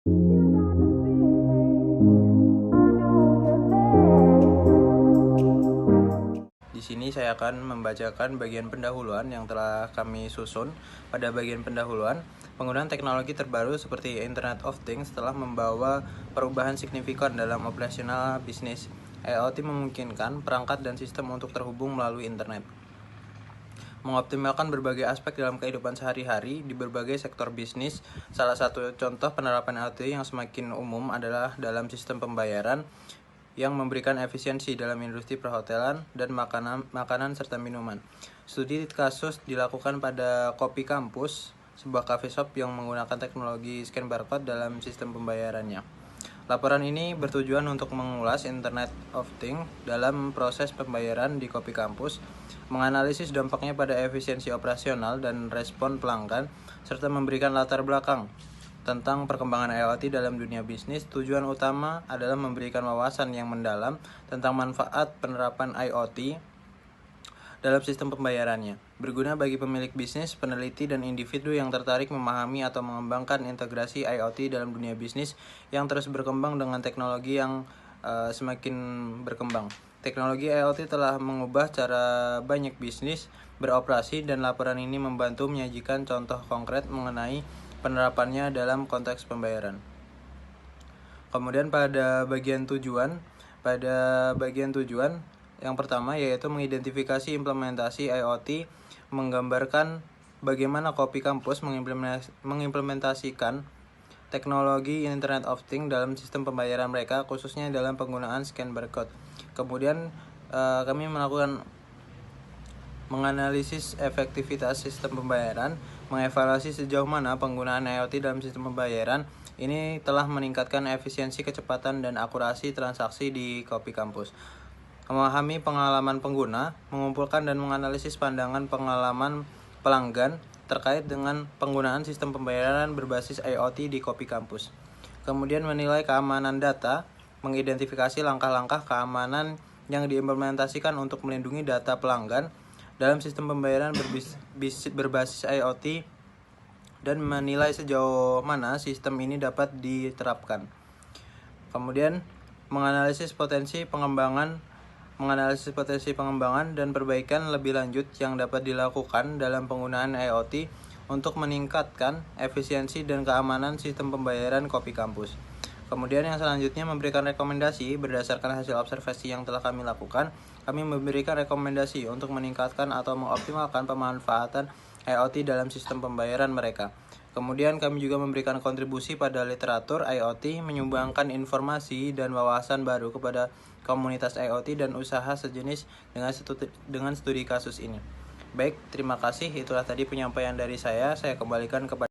Di sini saya akan membacakan bagian pendahuluan yang telah kami susun. Pada bagian pendahuluan, penggunaan teknologi terbaru seperti Internet of Things telah membawa perubahan signifikan dalam operasional bisnis. IoT memungkinkan perangkat dan sistem untuk terhubung melalui internet, mengoptimalkan berbagai aspek dalam kehidupan sehari-hari di berbagai sektor bisnis. Salah satu contoh penerapan IoT yang semakin umum adalah dalam sistem pembayaran yang memberikan efisiensi dalam industri perhotelan dan makanan serta minuman. Studi kasus dilakukan pada Kopi Kampus, sebuah cafe shop yang menggunakan teknologi scan barcode dalam sistem pembayarannya. Laporan ini bertujuan untuk mengulas Internet of Things dalam proses pembayaran di Kopi Kampus, menganalisis dampaknya pada efisiensi operasional dan respon pelanggan, serta memberikan latar belakang tentang perkembangan IoT dalam dunia bisnis. Tujuan utama adalah memberikan wawasan yang mendalam tentang manfaat penerapan IoT dalam sistem pembayarannya, berguna bagi pemilik bisnis, peneliti, dan individu yang tertarik memahami atau mengembangkan integrasi IoT dalam dunia bisnis yang terus berkembang dengan teknologi yang semakin berkembang. Teknologi IoT telah mengubah cara banyak bisnis beroperasi, dan laporan ini membantu menyajikan contoh konkret mengenai penerapannya dalam konteks pembayaran. Kemudian pada bagian tujuan yang pertama yaitu mengidentifikasi implementasi IoT, menggambarkan bagaimana Kopi Kampus mengimplementasikan teknologi Internet of Things dalam sistem pembayaran mereka, khususnya dalam penggunaan scan barcode. Kemudian kami melakukan menganalisis efektivitas sistem pembayaran, mengevaluasi sejauh mana penggunaan IoT dalam sistem pembayaran ini telah meningkatkan efisiensi, kecepatan, dan akurasi transaksi di Kopi Kampus. Memahami pengalaman pengguna, mengumpulkan dan menganalisis pandangan pengalaman pelanggan terkait dengan penggunaan sistem pembayaran berbasis IoT di Kopi Kampus. Kemudian menilai keamanan data, mengidentifikasi langkah-langkah keamanan yang diimplementasikan untuk melindungi data pelanggan dalam sistem pembayaran berbasis IoT, dan menilai sejauh mana sistem ini dapat diterapkan. Kemudian menganalisis potensi pengembangan dan perbaikan lebih lanjut yang dapat dilakukan dalam penggunaan IoT untuk meningkatkan efisiensi dan keamanan sistem pembayaran Kopi Kampus. Kemudian yang selanjutnya memberikan rekomendasi berdasarkan hasil observasi yang telah kami lakukan. Kami memberikan rekomendasi untuk meningkatkan atau mengoptimalkan pemanfaatan IoT dalam sistem pembayaran mereka. Kemudian kami juga memberikan kontribusi pada literatur IoT, menyumbangkan informasi dan wawasan baru kepada komunitas IoT dan usaha sejenis dengan studi kasus ini. Baik, terima kasih. Itulah tadi penyampaian dari saya. Saya kembalikan kepada.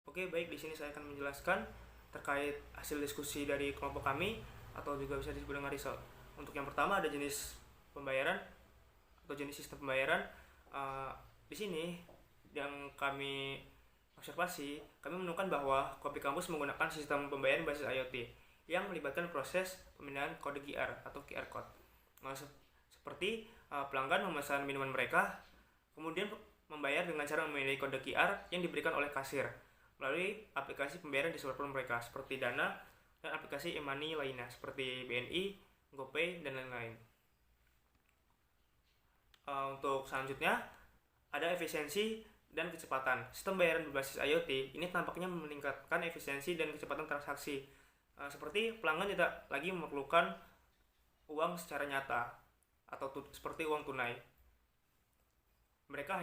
Oke, baik, di sini saya akan menjelaskan terkait hasil diskusi dari kelompok kami, atau juga bisa disebut dengan result. Untuk yang pertama ada jenis pembayaran atau jenis sistem pembayaran. Di sini yang kami observasi, kami menemukan bahwa Kopi Kampus menggunakan sistem pembayaran berbasis IoT yang melibatkan proses pemindahan kode QR atau QR code. Seperti pelanggan memesan minuman mereka, kemudian membayar dengan cara memilih kode QR yang diberikan oleh kasir melalui aplikasi pembayaran di smartphone mereka seperti Dana dan aplikasi e-money lainnya seperti BNI, GoPay, dan lain-lain. Untuk selanjutnya ada efisiensi dan kecepatan. Sistem pembayaran berbasis IoT ini tampaknya meningkatkan efisiensi dan kecepatan transaksi, seperti pelanggan tidak lagi memerlukan uang secara nyata atau seperti uang tunai. Mereka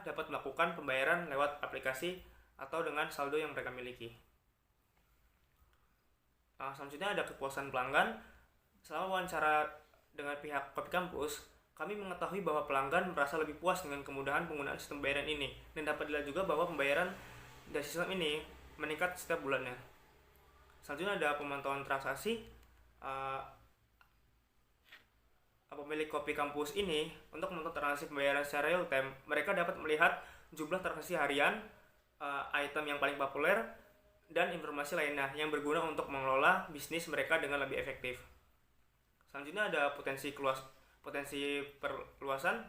dapat melakukan pembayaran lewat aplikasi atau dengan saldo yang mereka miliki. Selanjutnya ada kepuasan pelanggan. Selama wawancara dengan pihak Kopi Kampus, kami mengetahui bahwa pelanggan merasa lebih puas dengan kemudahan penggunaan sistem pembayaran ini, dan dapat dilihat juga bahwa pembayaran dari sistem ini meningkat setiap bulannya. Selanjutnya ada pemantauan transaksi. Pemilik Kopi Kampus ini untuk memantau transaksi pembayaran secara real time, mereka dapat melihat jumlah transaksi harian, item yang paling populer, dan informasi lainnya yang berguna untuk mengelola bisnis mereka dengan lebih efektif. Selanjutnya ada potensi perluasan.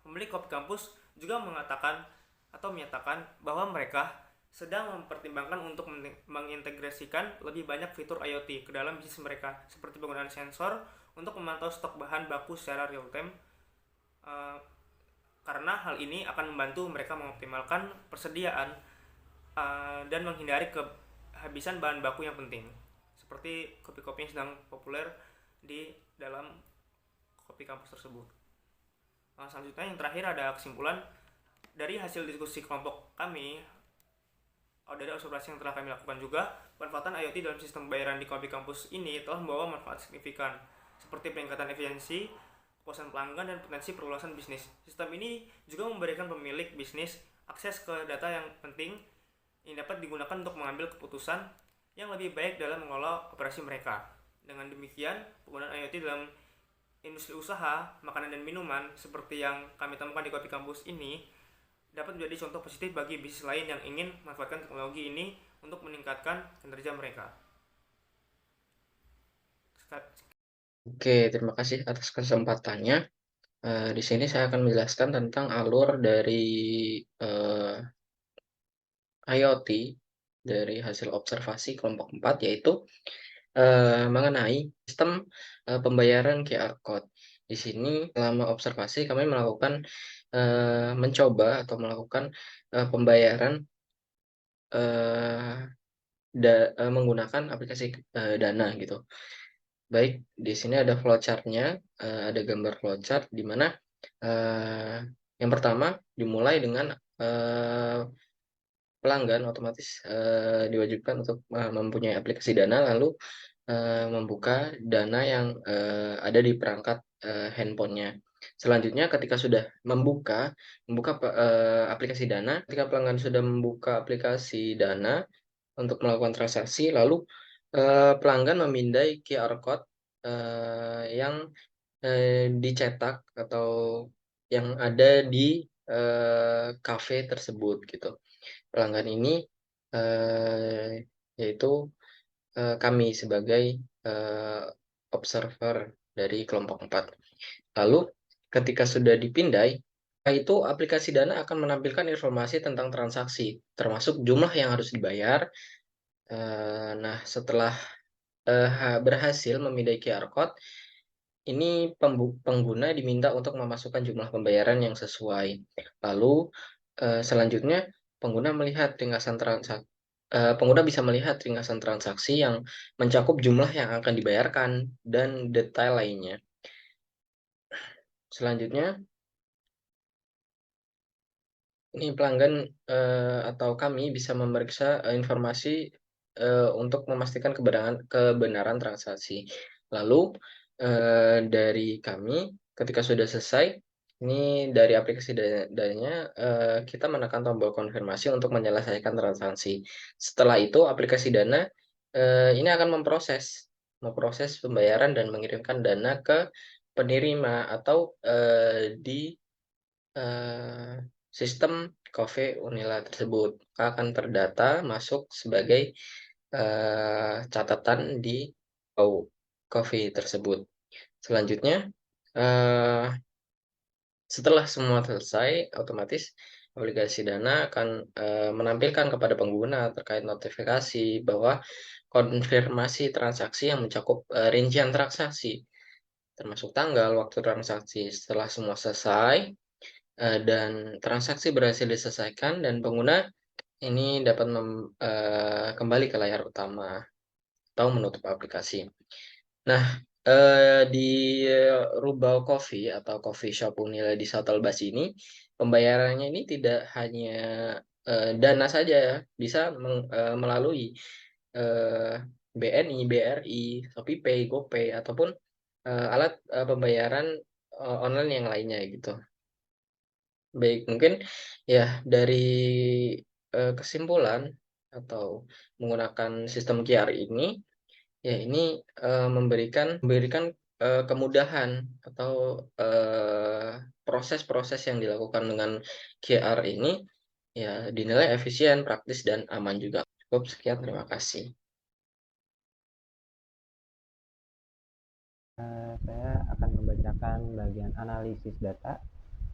Pemilik Kopi Kampus juga mengatakan atau menyatakan bahwa mereka sedang mempertimbangkan untuk mengintegrasikan lebih banyak fitur IoT ke dalam bisnis mereka, seperti penggunaan sensor untuk memantau stok bahan baku secara real time. Uh, karena hal ini akan membantu mereka mengoptimalkan persediaan dan menghindari kehabisan bahan baku yang penting, seperti kopi-kopi yang sedang populer di dalam kopi kampus tersebut. Selanjutnya yang terakhir ada kesimpulan dari hasil diskusi kelompok kami. Dari observasi yang telah kami lakukan juga, pemanfaatan IoT dalam sistem pembayaran di kopi kampus ini telah membawa manfaat signifikan, seperti peningkatan efisiensi, kepuasan pelanggan, dan potensi perluasan bisnis. Sistem ini juga memberikan pemilik bisnis akses ke data yang penting yang dapat digunakan untuk mengambil keputusan yang lebih baik dalam mengelola operasi mereka. Dengan demikian, penggunaan IoT dalam industri usaha, makanan dan minuman seperti yang kami temukan di kopi kampus ini dapat menjadi contoh positif bagi bisnis lain yang ingin memanfaatkan teknologi ini untuk meningkatkan kinerja mereka. Oke, terima kasih atas kesempatannya. Di sini saya akan menjelaskan tentang alur dari IoT dari hasil observasi kelompok 4, yaitu mengenai sistem pembayaran QR Code. Di sini selama observasi kami melakukan mencoba atau melakukan pembayaran menggunakan aplikasi Dana gitu. Baik, di sini ada flowchart-nya, ada gambar flowchart di mana yang pertama dimulai dengan pelanggan otomatis diwajibkan untuk mempunyai aplikasi Dana, lalu membuka Dana yang ada di perangkat handphonenya. Selanjutnya, ketika sudah membuka aplikasi Dana, ketika pelanggan sudah membuka aplikasi Dana untuk melakukan transaksi, lalu pelanggan memindai QR code yang dicetak atau yang ada di kafe tersebut gitu. Pelanggan ini yaitu kami sebagai observer dari kelompok 4. Lalu ketika sudah dipindai, itu aplikasi Dana akan menampilkan informasi tentang transaksi, termasuk jumlah yang harus dibayar. Nah, setelah berhasil memindai QR code, ini pengguna diminta untuk memasukkan jumlah pembayaran yang sesuai. Lalu selanjutnya pengguna bisa melihat ringkasan transaksi yang mencakup jumlah yang akan dibayarkan dan detail lainnya. Selanjutnya, ini pelanggan atau kami bisa memeriksa informasi untuk memastikan kebenaran transaksi. Lalu dari kami, ketika sudah selesai, ini dari aplikasi Dananya, kita menekan tombol konfirmasi untuk menyelesaikan transaksi. Setelah itu, aplikasi Dana ini akan memproses pembayaran dan mengirimkan Dana ke penerima atau di sistem Coffee Unila tersebut akan terdata masuk sebagai catatan di Coffee tersebut. Selanjutnya, setelah semua selesai, otomatis aplikasi Dana akan menampilkan kepada pengguna terkait notifikasi bahwa konfirmasi transaksi yang mencakup rincian transaksi, termasuk tanggal, waktu transaksi. Setelah semua selesai dan transaksi berhasil diselesaikan, dan pengguna ini dapat kembali ke layar utama atau menutup aplikasi. Nah, di Rubau Coffee atau coffee shop Unila di Shuttle Bus ini, pembayarannya ini tidak hanya Dana saja ya, bisa melalui BNI, BRI, ShopeePay, GoPay, ataupun alat pembayaran online yang lainnya gitu. Baik, mungkin ya dari kesimpulan atau menggunakan sistem QR ini, ya ini memberikan kemudahan atau proses-proses yang dilakukan dengan QR ini ya dinilai efisien, praktis, dan aman juga. Cukup sekian, terima kasih. Saya akan membacakan bagian analisis data.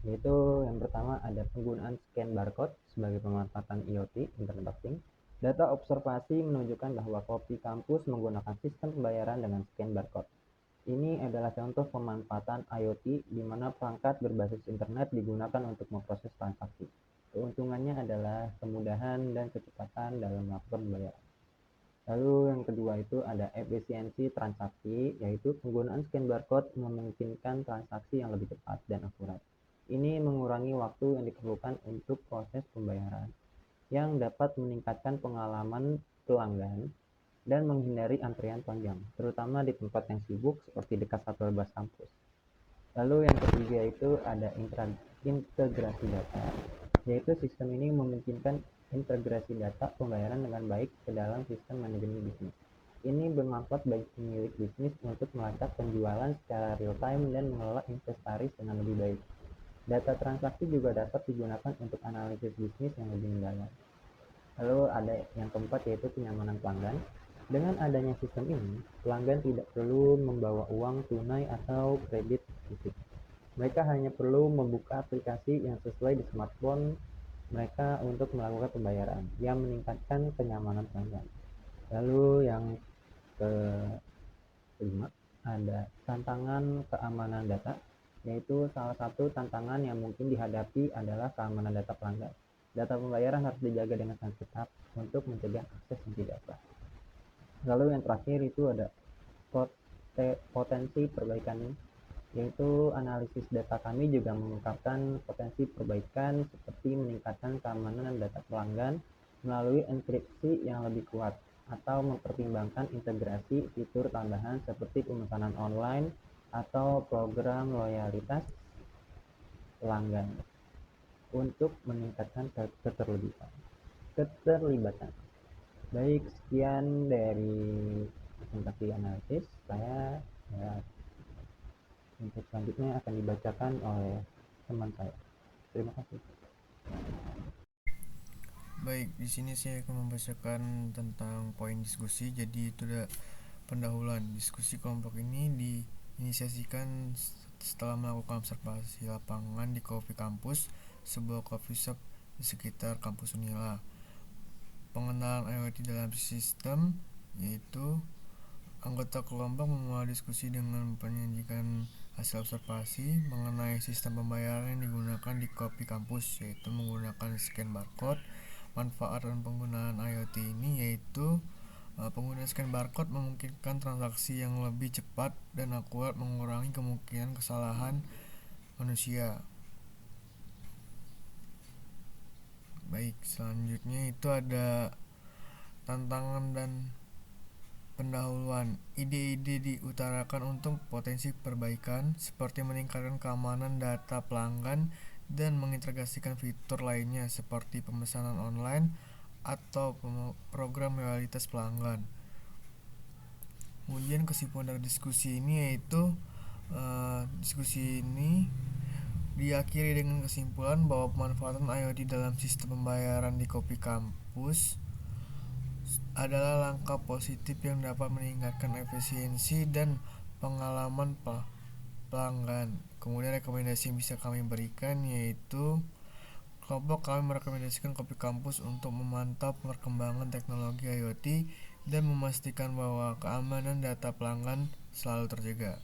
yaitu yang pertama ada penggunaan scan barcode sebagai pemanfaatan IoT, Internet of Things. Data observasi menunjukkan bahwa kopi kampus menggunakan sistem pembayaran dengan scan barcode. Ini adalah contoh pemanfaatan IoT di mana perangkat berbasis internet digunakan untuk memproses transaksi. Keuntungannya adalah kemudahan dan kecepatan dalam melakukan pembayaran. Lalu yang kedua itu ada efisiensi transaksi, yaitu penggunaan scan barcode memungkinkan transaksi yang lebih cepat dan akurat. Ini mengurangi waktu yang diperlukan untuk proses pembayaran, yang dapat meningkatkan pengalaman pelanggan dan menghindari antrian panjang, terutama di tempat yang sibuk seperti dekat satu bus kampus. Lalu yang ketiga itu ada integrasi data, yaitu sistem ini memungkinkan integrasi data pembayaran dengan baik ke dalam sistem manajemen bisnis. Ini bermanfaat bagi pemilik bisnis untuk melacak penjualan secara real time dan mengelola inventaris dengan lebih baik. Data transaksi juga dapat digunakan untuk analisis bisnis yang lebih mendalam. Lalu ada yang keempat yaitu kenyamanan pelanggan. Dengan adanya sistem ini, pelanggan tidak perlu membawa uang tunai atau kredit fisik. Mereka hanya perlu membuka aplikasi yang sesuai di smartphone mereka untuk melakukan pembayaran, yang meningkatkan kenyamanan pelanggan. Lalu yang kelima ada tantangan keamanan data, yaitu salah satu tantangan yang mungkin dihadapi adalah keamanan data pelanggan. Data pembayaran harus dijaga dengan sangat ketat untuk mencegah akses yang tidak sah. Lalu yang terakhir itu ada potensi perbaikan, yaitu analisis data kami juga mengungkapkan potensi perbaikan seperti meningkatkan keamanan data pelanggan melalui enkripsi yang lebih kuat atau mempertimbangkan integrasi fitur tambahan seperti pemesanan online atau program loyalitas pelanggan untuk meningkatkan keterlibatan. Baik, sekian dari presentasi analisis. Saya untuk selanjutnya akan dibacakan oleh teman saya. Terima kasih. Baik, di sini saya akan membacakan tentang poin diskusi. Jadi itu ada pendahuluan. Diskusi kelompok ini diinisiasikan setelah melakukan observasi lapangan di Coffee Campus, sebuah coffee shop di sekitar kampus Unila. Pengenalan IoT dalam sistem, yaitu anggota kelompok memulai diskusi dengan menyajikan hasil observasi mengenai sistem pembayaran yang digunakan di Coffee Campus, yaitu menggunakan scan barcode. Manfaat dan penggunaan IoT ini yaitu penggunaan scan barcode memungkinkan transaksi yang lebih cepat dan akurat, mengurangi kemungkinan kesalahan manusia. Baik, selanjutnya itu ada tantangan dan pendahuluan. Ide-ide diutarakan untuk potensi perbaikan seperti meningkatkan keamanan data pelanggan dan mengintegrasikan fitur lainnya seperti pemesanan online atau program loyalitas pelanggan. Kemudian kesimpulan dari diskusi ini yaitu diskusi ini diakhiri dengan kesimpulan bahwa pemanfaatan IoT dalam sistem pembayaran di Coffee Campus adalah langkah positif yang dapat meningkatkan efisiensi dan pengalaman pelanggan. Kemudian rekomendasi yang bisa kami berikan yaitu kelompok kami merekomendasikan Coffee Campus untuk memantau perkembangan teknologi IoT dan memastikan bahwa keamanan data pelanggan selalu terjaga.